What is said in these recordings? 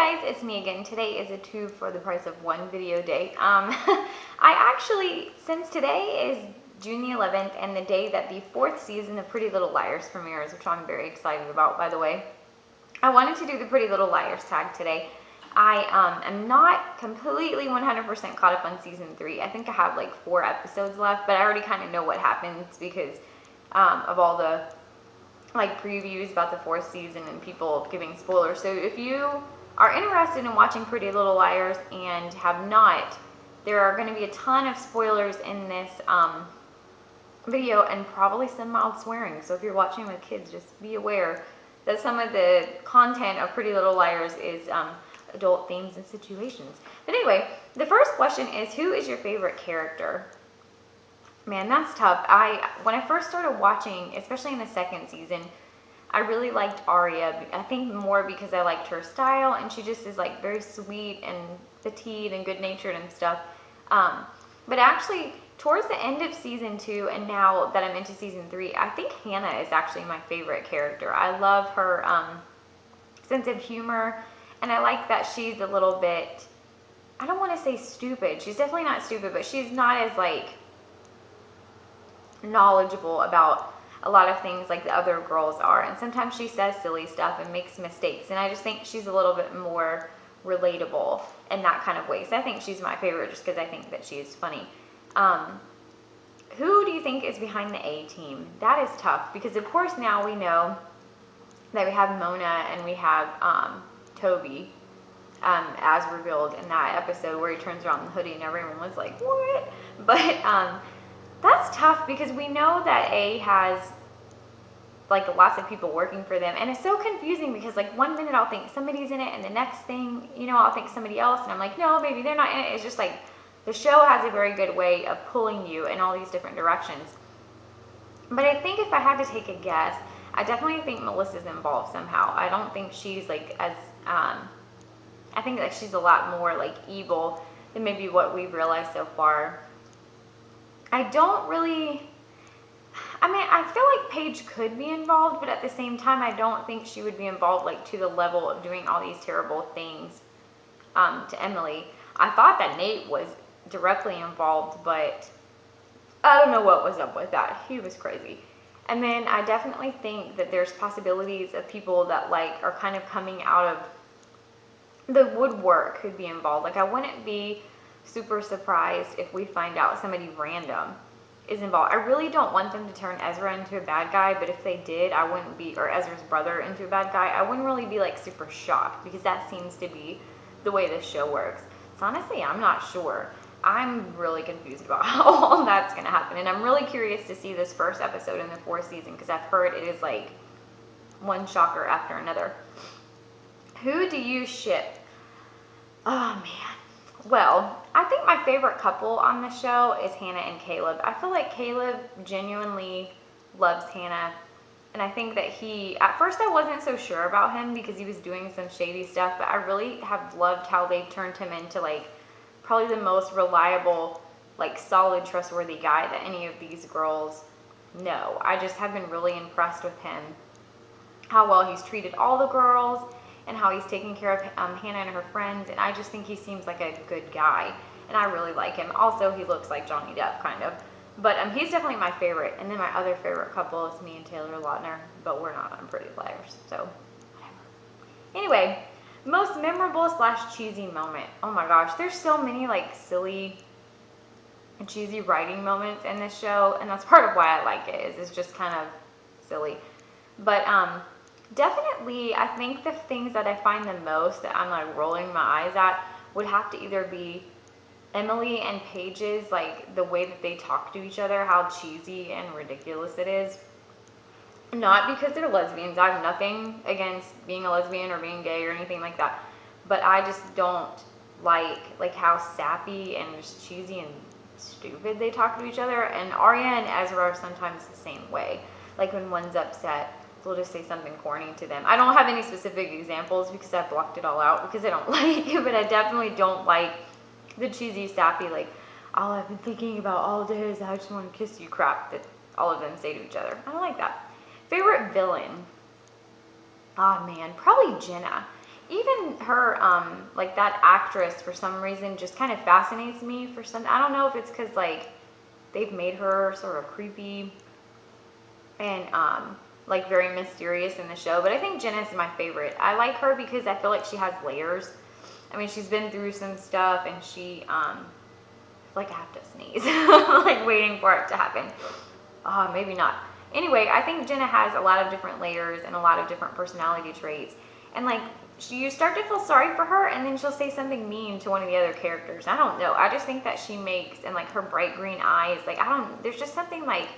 guys, it's me again. Today is a 2 for the price of 1 video day. I actually, since today is June the 11th and the day that the 4th season of Pretty Little Liars premieres, which I'm very excited about, by the way, I wanted to do the Pretty Little Liars tag today. I am not completely 100% caught up on season 3. I think I have like 4 episodes left, but I already kind of know what happens because of all the like previews about the 4th season and people giving spoilers. So if you are interested in watching Pretty Little Liars and have not, there are going to be a ton of spoilers in this video and probably some mild swearing. So if you're watching with kids, just be aware that some of the content of Pretty Little Liars is adult themes and situations. But anyway, the first question is, who is your favorite character? Man, that's tough. When I first started watching, especially in the 2nd season, I really liked Aria. I think more because I liked her style, and she just is like very sweet and petite and good-natured and stuff. But actually, towards the end of season 2, and now that I'm into season 3, I think Hannah is actually my favorite character. I love her sense of humor, and I like that she's a little bit, I don't want to say stupid. She's definitely not stupid, but she's not as like knowledgeable about a lot of things like the other girls are, and sometimes she says silly stuff and makes mistakes, and I just think she's a little bit more relatable in that kind of way. So I think she's my favorite just because I think that she is funny. Who do you think is behind the A team? That is tough because of course now we know that we have Mona and we have Toby, as revealed in that episode where he turns around the hoodie and everyone was like, what? But that's tough because we know that A has like lots of people working for them, and it's so confusing because like one minute I'll think somebody's in it and the next thing, you know, I'll think somebody else, and I'm like, no, maybe they're not in it. It's just like the show has a very good way of pulling you in all these different directions. But I think if I had to take a guess, I definitely think Melissa's involved somehow. I don't think she's like as I think that she's a lot more like evil than maybe what we've realized so far. I feel like Paige could be involved, but at the same time, I don't think she would be involved like to the level of doing all these terrible things to Emily. I thought that Nate was directly involved, but I don't know what was up with that. He was crazy. And then I definitely think that there's possibilities of people that like are kind of coming out of the woodwork could be involved. Like I wouldn't be super surprised if we find out somebody random is involved. I really don't want them to turn Ezra into a bad guy, but if they did, I wouldn't be, or Ezra's brother into a bad guy, I wouldn't really be like super shocked because that seems to be the way this show works. So honestly, I'm not sure. I'm really confused about how all that's going to happen, and I'm really curious to see this first episode in the 4th season because I've heard it is like one shocker after another. Who do you ship? Oh man. Well, I think my favorite couple on the show is Hannah and Caleb. I feel like Caleb genuinely loves Hannah, and I think that at first I wasn't so sure about him because he was doing some shady stuff, but I really have loved how they turned him into like probably the most reliable, like solid, trustworthy guy that any of these girls know. I just have been really impressed with him, how well he's treated all the girls, and how he's taking care of Hannah and her friends, and I just think he seems like a good guy, and I really like him. Also, he looks like Johnny Depp, kind of. But he's definitely my favorite, and then my other favorite couple is me and Taylor Lautner, but we're not on Pretty Liars, so whatever. Anyway, most memorable / cheesy moment. Oh my gosh, there's so many like silly and cheesy writing moments in this show, and that's part of why I like it, is it's just kind of silly. But definitely, I think the things that I find the most that I'm like rolling my eyes at would have to either be Emily and Paige's, like the way that they talk to each other, how cheesy and ridiculous it is. Not because they're lesbians. I have nothing against being a lesbian or being gay or anything like that. But I just don't like how sappy and just cheesy and stupid they talk to each other. And Arya and Ezra are sometimes the same way. Like when one's upset, we'll just say something corny to them. I don't have any specific examples because I blocked it all out because I don't like it, but I definitely don't like the cheesy, sappy, like, all I've been thinking about all day is I just want to kiss you crap that all of them say to each other. I don't like that. Favorite villain? Oh man, probably Jenna. even her, like that actress for some reason just kind of fascinates me for some, I don't know if it's because like they've made her sort of creepy and like very mysterious in the show, but I think Jenna is my favorite. I like her because I feel like she has layers. I mean, she's been through some stuff, and she, like I have to sneeze, like waiting for it to happen. Maybe not. Anyway, I think Jenna has a lot of different layers and a lot of different personality traits, and like you start to feel sorry for her, and then she'll say something mean to one of the other characters. I don't know. I just think that she makes, and like her bright green eyes, like I don't. There's just something like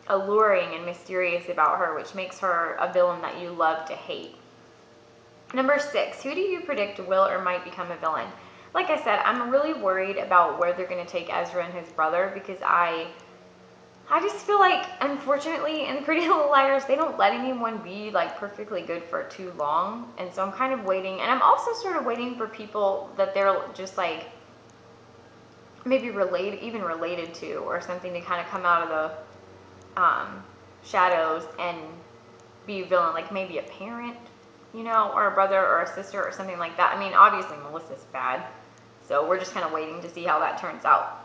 alluring and mysterious about her, which makes her a villain that you love to hate. Number 6, who do you predict will or might become a villain? Like I said, I'm really worried about where they're going to take Ezra and his brother, because I just feel like, unfortunately, in Pretty Little Liars, they don't let anyone be like perfectly good for too long, and so I'm kind of waiting, and I'm also sort of waiting for people that they're just like maybe even related to, or something, to kind of come out of the shadows and be a villain, like maybe a parent, or a brother or a sister or something like that. I mean, obviously Melissa's bad, so we're just kind of waiting to see how that turns out.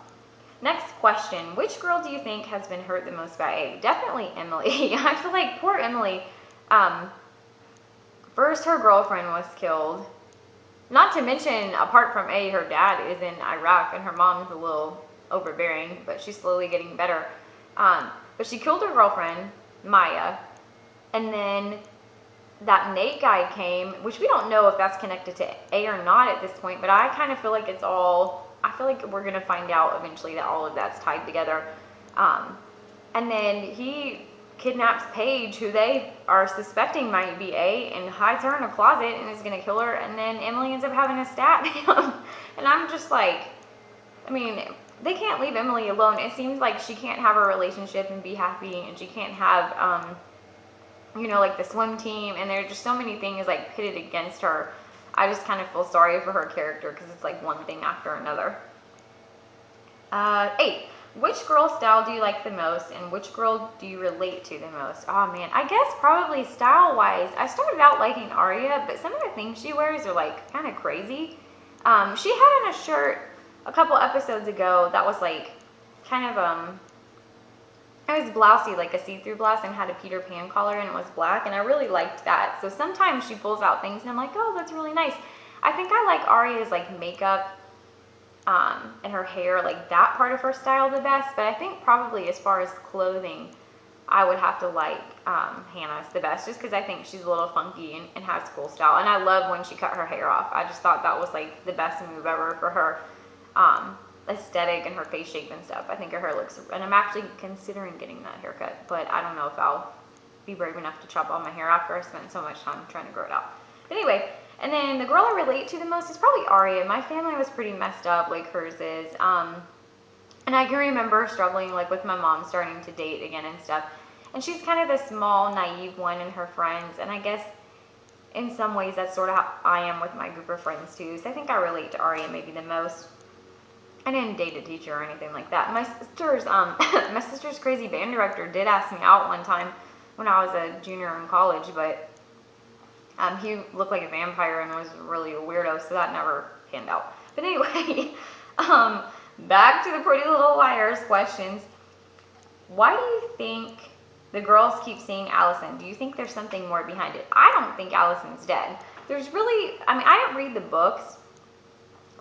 Next question, which girl do you think has been hurt the most by A? Definitely Emily. I feel like poor Emily, first her girlfriend was killed, not to mention, apart from A, her dad is in Iraq, and her mom's a little overbearing, but she's slowly getting better. But she killed her girlfriend, Maya, and then that Nate guy came, which we don't know if that's connected to A or not at this point, but I kind of feel like I feel like we're going to find out eventually that all of that's tied together. And then he kidnaps Paige, who they are suspecting might be A, and hides her in a closet and is going to kill her, and then Emily ends up having to stab him. And I'm just like, I mean, they can't leave Emily alone. It seems like she can't have a relationship and be happy, and she can't have, like the swim team, and there are just so many things like pitted against her. I just kind of feel sorry for her character, because it's like one thing after another. 8, which girl style do you like the most, and which girl do you relate to the most? Oh man, I guess probably style-wise, I started out liking Arya, but some of the things she wears are like kind of crazy. She had on a shirt a couple episodes ago that was like kind of it was blousy, like a see-through blouse, and had a Peter Pan collar, and it was black, and I really liked that. So sometimes she pulls out things and I'm like, oh, that's really nice. I think I like Arya's like makeup and her hair, like that part of her style the best, but I think probably as far as clothing, I would have to like Hannah's the best, just because I think she's a little funky and has cool style, and I love when she cut her hair off. I just thought that was like the best move ever for her aesthetic and her face shape and stuff. I think her hair looks, and I'm actually considering getting that haircut, but I don't know if I'll be brave enough to chop all my hair after I spent so much time trying to grow it out. But anyway, and then the girl I relate to the most is probably Arya. My family was pretty messed up like hers is. And I can remember struggling like with my mom starting to date again and stuff. And she's kind of the small, naive one in her friends. And I guess in some ways that's sort of how I am with my group of friends too. So I think I relate to Arya maybe the most. I didn't date a teacher or anything like that. My sister's crazy band director did ask me out one time when I was a junior in college, but he looked like a vampire and was really a weirdo, so that never panned out. But anyway, back to the Pretty Little Liars questions. Why do you think the girls keep seeing Allison? Do you think there's something more behind it? I don't think Allison's dead. There's really, I didn't read the books,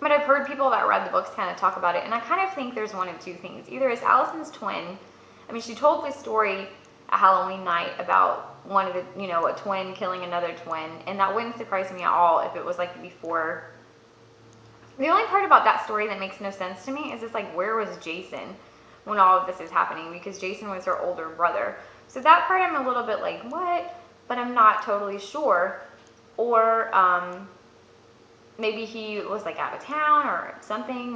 but I've heard people that read the books kind of talk about it, and I kind of think there's one of two things. Either it's Allison's twin. She told this story at Halloween night about one of the, a twin killing another twin, and that wouldn't surprise me at all if it was like before. The only part about that story that makes no sense to me is it's like, where was Jason when all of this is happening? Because Jason was her older brother. So that part I'm a little bit like, what? But I'm not totally sure. Or, maybe he was like out of town or something,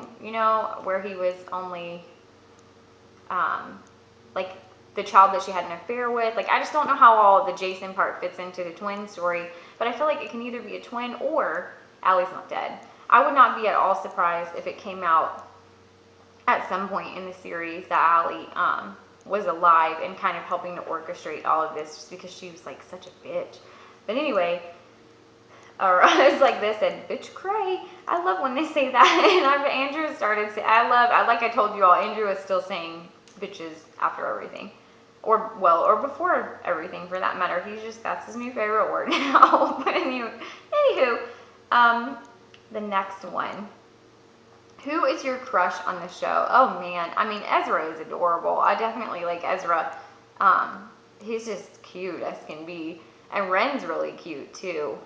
where he was only like the child that she had an affair with. Like, I just don't know how all the Jason part fits into the twin story, but I feel like it can either be a twin or Allie's not dead. I would not be at all surprised if it came out at some point in the series that Allie was alive and kind of helping to orchestrate all of this, just because she was like such a bitch. But anyway, Or it's like they said, bitch cray. I love when they say that. And Andrew started saying, like I told you all, Andrew is still saying bitches after everything. Or before everything for that matter. That's his new favorite word now. But anywho, the next one. Who is your crush on the show? Oh man, I mean Ezra is adorable. I definitely like Ezra. He's just cute as can be, and Ren's really cute too.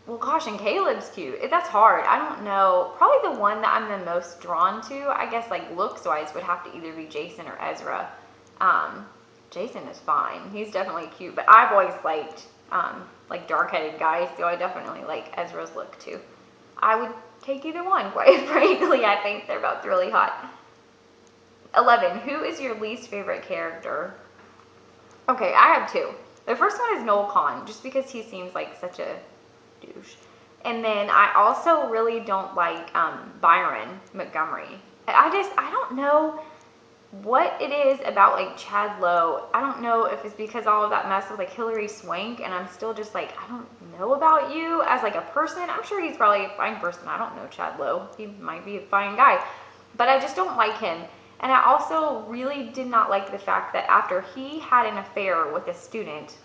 Well, gosh, and Caleb's cute. That's hard. I don't know. Probably the one that I'm the most drawn to, I guess, like looks-wise, would have to either be Jason or Ezra. Jason is fine. He's definitely cute, but I've always liked like dark-headed guys, so I definitely like Ezra's look too. I would take either one, quite frankly. I think they're both really hot. 11. Who is your least favorite character? Okay, I have two. The first one is Noel Kahn, just because he seems like such a douche. And then I also really don't like Byron Montgomery. I don't know what it is about like Chad Lowe. I don't know if it's because all of that mess with like Hilary Swank, and I'm still just like, I don't know about you as like a person. I'm sure he's probably a fine person. I don't know Chad Lowe. He might be a fine guy, but I just don't like him. And I also really did not like the fact that after he had an affair with a student,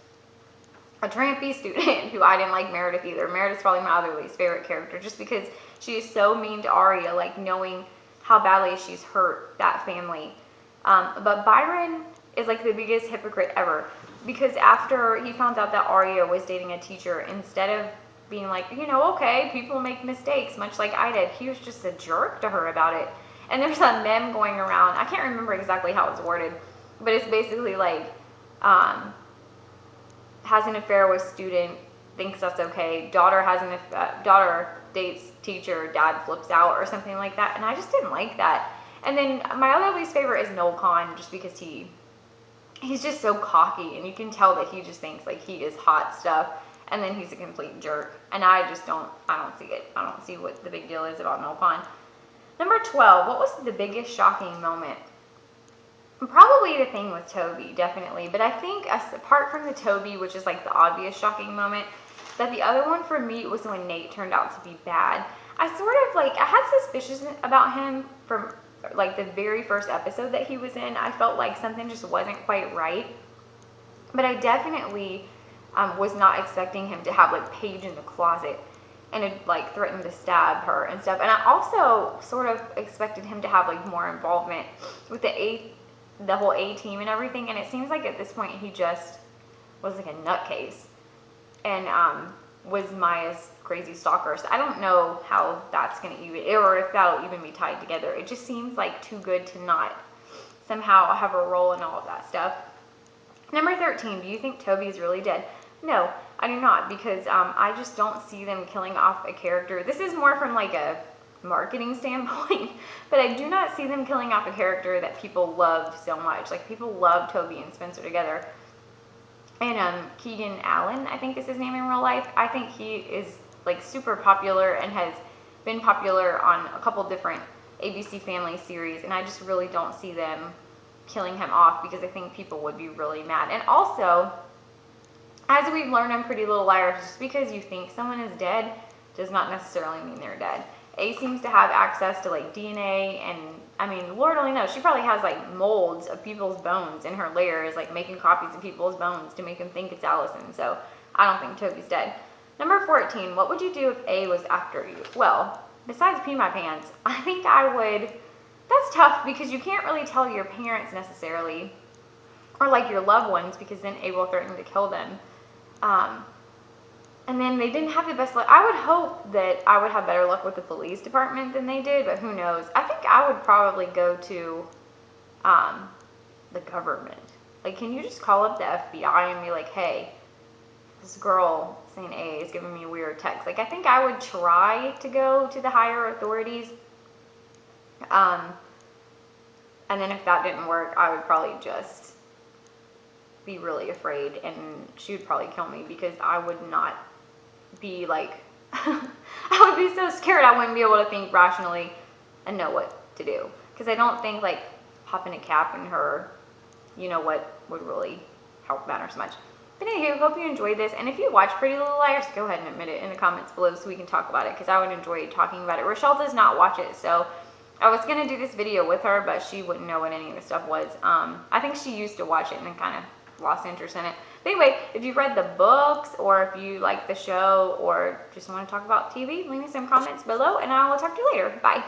a trampy student, who I didn't like Meredith either. Meredith's probably my other least favorite character, just because she is so mean to Aria, like knowing how badly she's hurt that family. But Byron is like the biggest hypocrite ever, because after he found out that Aria was dating a teacher, instead of being like, okay, people make mistakes, much like I did, he was just a jerk to her about it. And there's a meme going around, I can't remember exactly how it's worded, but it's basically like, has an affair with student, thinks that's okay, daughter dates teacher, dad flips out, or something like that, and I just didn't like that. And then my other least favorite is Noel Kahn, just because he's just so cocky, and you can tell that he just thinks like he is hot stuff, and then he's a complete jerk. And I don't see it. I don't see what the big deal is about Noel Kahn. Number 12, what was the biggest shocking moment? Probably the thing with Toby, definitely. But I think apart from the Toby, which is like the obvious shocking moment, that the other one for me was when Nate turned out to be bad. I had suspicions about him from like the very first episode that he was in. I felt like something just wasn't quite right. But I definitely was not expecting him to have like Paige in the closet and had like threatened to stab her and stuff. And I also sort of expected him to have like more involvement with the whole A team and everything. And it seems like at this point he just was like a nutcase and was Maya's crazy stalker. So I don't know how that's going to even, or if that'll even be tied together. It just seems like too good to not somehow have a role in all of that stuff. Number 13, do you think Toby is really dead? No, I do not, because I just don't see them killing off a character. This is more from like a marketing standpoint, but I do not see them killing off a character that people loved so much. Like, people love Toby and Spencer together. And Keegan Allen, I think is his name in real life. I think he is like super popular and has been popular on a couple different ABC Family series, and I just really don't see them killing him off, because I think people would be really mad. And also, as we've learned on Pretty Little Liars, just because you think someone is dead does not necessarily mean they're dead. A seems to have access to like DNA, and I mean, Lord only knows, she probably has like molds of people's bones in her layers, like making copies of people's bones to make them think it's Allison. So I don't think Toby's dead. Number 14, what would you do if A was after you? Well, besides pee my pants, I think I would. That's tough, because you can't really tell your parents necessarily, or like your loved ones, because then A will threaten to kill them. And then they didn't have the best luck. I would hope that I would have better luck with the police department than they did, but who knows? I think I would probably go to the government. Like, can you just call up the FBI and be like, hey, this girl saying A is giving me weird texts. Like, I think I would try to go to the higher authorities. And then if that didn't work, I would probably just be really afraid, and she would probably kill me, because I would not be like, I would be so scared I wouldn't be able to think rationally and know what to do. Because I don't think like popping a cap in her, what would really help matter so much. But anywho, hope you enjoyed this. And if you watch Pretty Little Liars, go ahead and admit it in the comments below so we can talk about it, because I would enjoy talking about it. Rochelle does not watch it, so I was going to do this video with her, but she wouldn't know what any of the stuff was. I think she used to watch it and then kind of lost interest in it. But anyway, if you read the books, or if you like the show, or just want to talk about TV, leave me some comments below, and I will talk to you later. Bye.